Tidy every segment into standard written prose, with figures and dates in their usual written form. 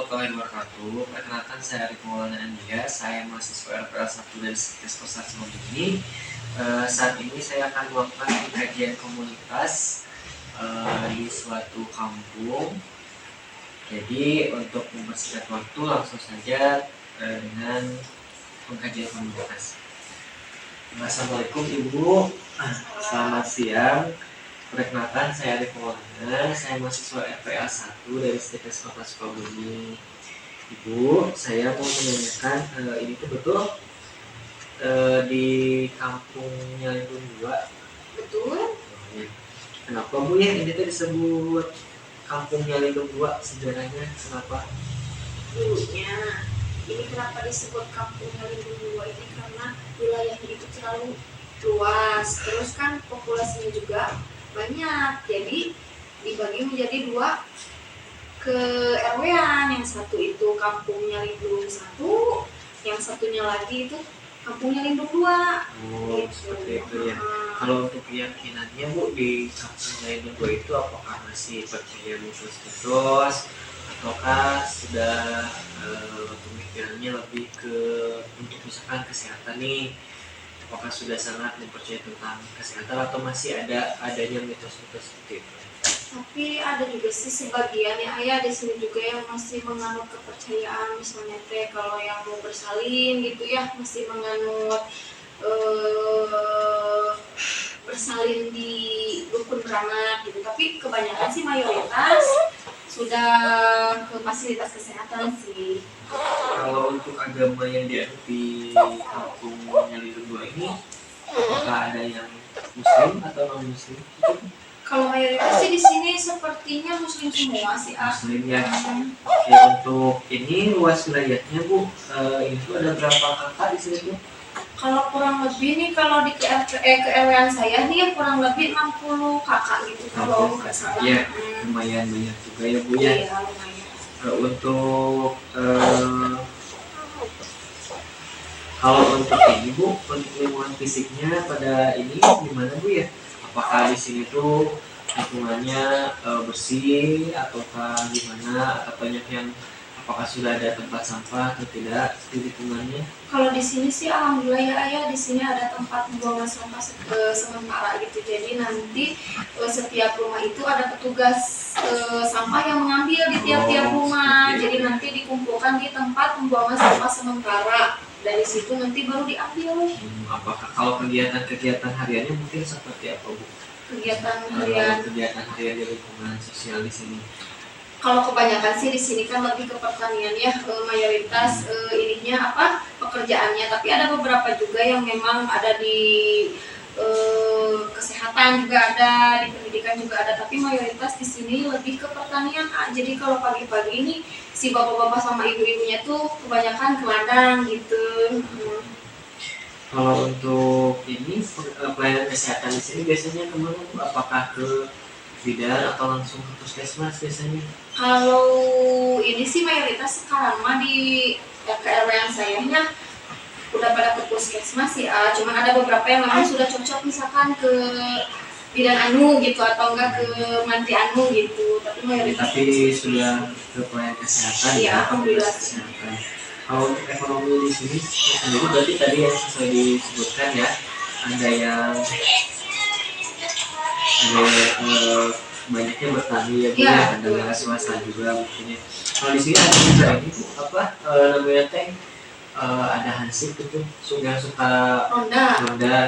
warahmatullahi wabarakatuh. Perkenalkan saya Arif Maulana Andia. Saya mahasiswa RPL 1 dari Stikes Pasar Semanggi. Saat ini saya akan melakukan kajian komunitas di suatu kampung. Jadi untuk mempersingkat waktu langsung saja dengan pengkajian komunitas. Assalamualaikum Ibu. Selamat siang. Perkenalkan saya Arif Maulana, saya mahasiswa RPL 1 dari Stikes Kota Sukabumi. Ibu, saya mau menanyakan, ini tuh betul di kampungnya Lindung 2? Betul. Kenapa Bu ya ini tuh disebut kampungnya Lindung 2? Sejarahnya kenapa? Dulunya ini kenapa disebut kampungnya Lindung 2 ini karena wilayahnya itu terlalu luas, terus kan populasinya juga banyak, jadi dibagi menjadi dua ke RW-an. Yang satu itu kampungnya Lindung 1, yang satunya lagi itu kampungnya Lindung 2. Oh, seperti itu ya. Kalau untuk keyakinannya Bu, di kampungnya Lindung 2 itu apakah masih percaya mitos-mitos ataukah sudah pemikirannya lebih ke untuk misalkan kesehatan nih, apakah sudah sangat mempercayai tentang kesehatan atau masih adanya mitos-mitos seperti itu? Tapi ada juga sih sebagian ya ayah di sini juga yang masih menganut kepercayaan, misalnya kalau yang mau bersalin gitu ya masih menganut bersalin di dukun beranak gitu. Tapi kebanyakan sih mayoritas sudah ke fasilitas kesehatan sih. Kalau untuk agama yang dianut di kampungnya Lindung 2 ini, apakah ada yang muslim atau non muslim? Kalau mayoritas sih di sini sepertinya muslim semua sih. Muslim ya. Oke, untuk ini luas wilayahnya Bu, itu ada berapa kakak di sini Bu? Kalau kurang lebih nih, kalau di ke-RW-an saya nih kurang lebih 60 kakak gitu kalau nggak salah. Ya, lumayan banyak juga ya Bu ya. Iya, lumayan. Untuk kalau untuk ini Bu, untuk lingkungan fisiknya pada ini gimana Bu ya? Apakah di sini tuh lingkungannya bersih ataukah gimana? Atau banyak yang apakah sudah ada tempat sampah atau tidak di lingkungannya? Kalau di sini sih alhamdulillah ya ayah, di sini ada tempat pembuangan sampah sementara gitu. Jadi nanti setiap rumah itu ada petugas sampah yang mengambil di tiap-tiap rumah. Jadi nanti dikumpulkan di tempat pembuangan sampah sementara. Dari situ nanti baru diambil. Apakah kalau kegiatan hariannya mungkin seperti apa Bu? Kegiatan harian di lingkungan sosial di sini. Kalau kebanyakan sih di sini kan lebih ke pertanian ya, mayoritas ininya pekerjaannya. Tapi ada beberapa juga yang memang ada di kesehatan juga ada, di pendidikan juga ada. Tapi mayoritas di sini lebih ke pertanian. Jadi kalau pagi-pagi ini si bapak-bapak sama ibu-ibunya tuh kebanyakan ke ladang gitu. Kalau untuk ini pelayanan kesehatan di sini biasanya kemana Bu? Apakah ke bidan atau langsung ke puskesmas biasanya? Kalau ini sih mayoritas sekarang mah di RW yang sayanya udah pada ke puskesmas ya. Cuman ada beberapa yang memang sudah cocok misalkan ke bidan anu gitu atau enggak ke manti anu gitu. Tapi mayoritas sudah ke pelayanan kesehatan ya, alhamdulillah. Kesehatan. Kalau untuk ekonomi di sini sendiri berarti tadi yang sesuai disebutkan ya, ada yang banyaknya bertani ya Bu, ya, ada swasta juga mungkin ya. Kalau di sini ada juga ini Bu, namanya teh ada hansip itu suka ronda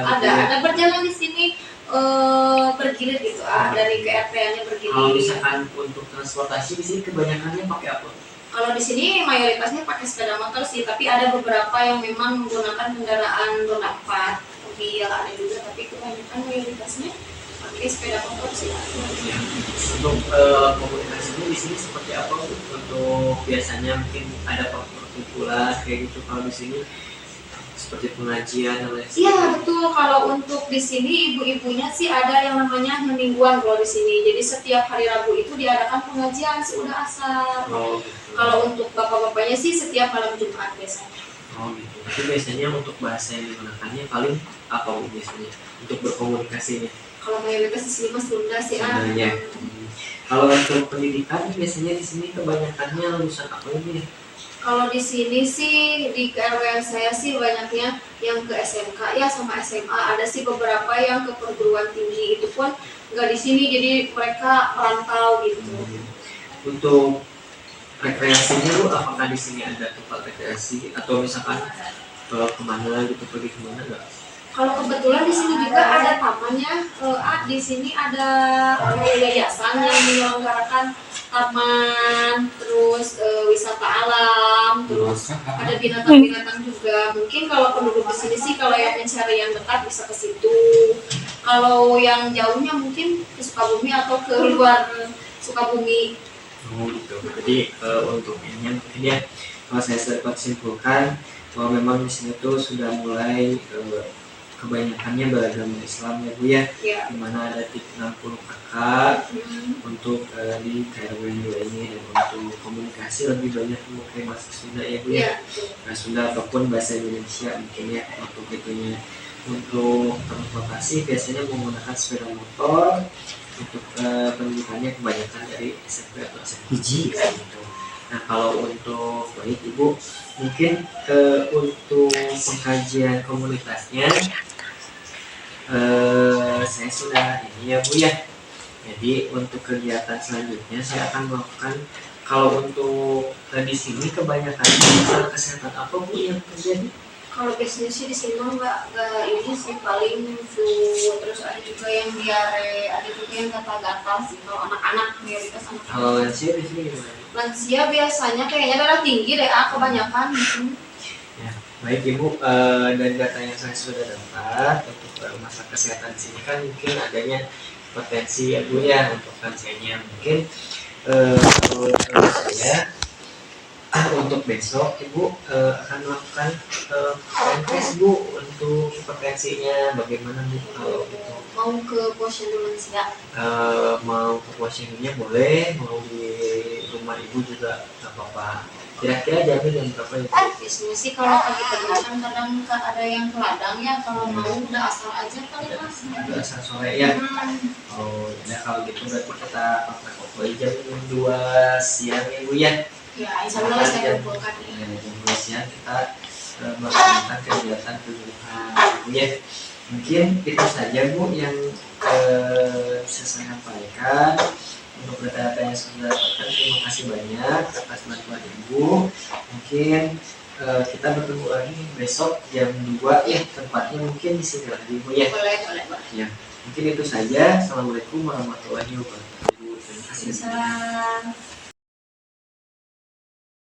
ada berjalan di sini bergilir gitu dari ke RT-nya bergilir. Kalau misalkan untuk transportasi di sini kebanyakannya pakai apa? Kalau di sini mayoritasnya pakai sepeda motor sih, tapi ada beberapa yang memang menggunakan kendaraan roda 4, mobil ada juga, tapi kebanyakan mayoritasnya pakai sepeda motor sih. Ya. Untuk komunikasinya di sini seperti apa untuk biasanya mungkin ada perkumpulan kayak gitu kalau di sini seperti pengajian dan lain sebagainya? Iya betul, kalau untuk di sini ibu-ibunya sih ada yang namanya mingguan kalau di sini. Jadi setiap hari Rabu itu diadakan pengajian sudah asar. Oh, gitu. Kalau untuk bapak-bapaknya sih setiap malam Jumat biasanya. Oh gitu. Tapi biasanya untuk bahasa yang digunakannya paling apa Bu biasanya untuk berkomunikasinya? Kalau mayoritas di sini mah Sunda sih Sundanya. Kalau untuk pendidikan biasanya di sini kebanyakannya lulusan apa ini? Kalau di sini sih di KRW saya sih banyaknya yang ke SMK ya sama SMA. Ada sih beberapa yang ke perguruan tinggi, itu pun nggak di sini, jadi mereka merantau gitu. Untuk rekreasinya Bu, apakah di sini ada tempat rekreasi atau misalkan kemana gitu, pergi kemana nggak? Kalau kebetulan di sini juga ada tamannya. Di sini ada yayasan yang menyelenggarakan taman, terus wisata alam, terus ada binatang-binatang juga. Mungkin kalau penduduk di sini sih kalau yang mencari yang dekat bisa ke situ. Kalau yang jauhnya mungkin ke Sukabumi atau ke luar Sukabumi. Oh gitu. Jadi untuk ini mungkin ya, kalau saya dapat simpulkan bahwa memang di sini tuh sudah mulai kebanyakannya beragama Islam ya Bu ya, Ya. dimana ada 60 kakak untuk di KRW 2 ini, dan untuk komunikasi lebih banyak memakai bahasa Sunda ya Bu ya, bahasa Sunda ataupun bahasa Indonesia mungkin ya untuk itunya. Untuk transportasi biasanya menggunakan sepeda motor. Untuk pendidikannya kebanyakan dari SMP atau SMPG gitu. Nah kalau untuk baik Ibu, mungkin untuk pengkajian komunitasnya saya sudah ini ya Bu ya. Jadi untuk kegiatan selanjutnya saya akan melakukan, kalau untuk di sini kebanyakan masalah kesehatan apa Bu yang terjadi? Kalau biasanya sih di sini mah nggak ini sih, paling flu, terus ada juga yang diare, ada juga yang gatal-gatal sih. Kalau anak-anak, mayoritas anak-anak. Kalau lansia di sini gimana? Lansia biasanya kayaknya darah tinggi deh, kebanyakan gitu. Ya, baik Ibu, dari data yang saya sudah dapat untuk masalah kesehatan di sini kan mungkin adanya potensi ya Bu ya untuk lansianya. Mungkin menurut saya untuk besok Ibu akan melakukan tes Bu untuk hipertensinya bagaimana Bu kalau gitu. Mau ke posyandu lansia? Mau ke posyandunya boleh, mau di rumah Ibu juga nggak apa-apa. Kira-kira jamnya jam berapa ya? Biasanya sih kalau pagi-pagi kan kadang ada yang ke ladang ya, kalau mau udah asal aja kali Mas. Udah asal sore ya. Oh ya kalau gitu berarti kita pakai jam 2 siang ya Bu ya. Ya, insya Allah saya kumpulkan Jam 2 siang kita melakukan kegiatan Bu ya. Mungkin itu saja Bu yang bisa saya sampaikan. Untuk data-data yang sudah dapatkan, terima kasih banyak atas bantuan Ibu. Mungkin kita bertemu lagi besok jam 2 ya, tempatnya mungkin di sini lagi Bu ya. Boleh. Ya, mungkin itu saja. Assalamualaikum warahmatullahi wabarakatuh. Terima kasih. Salam.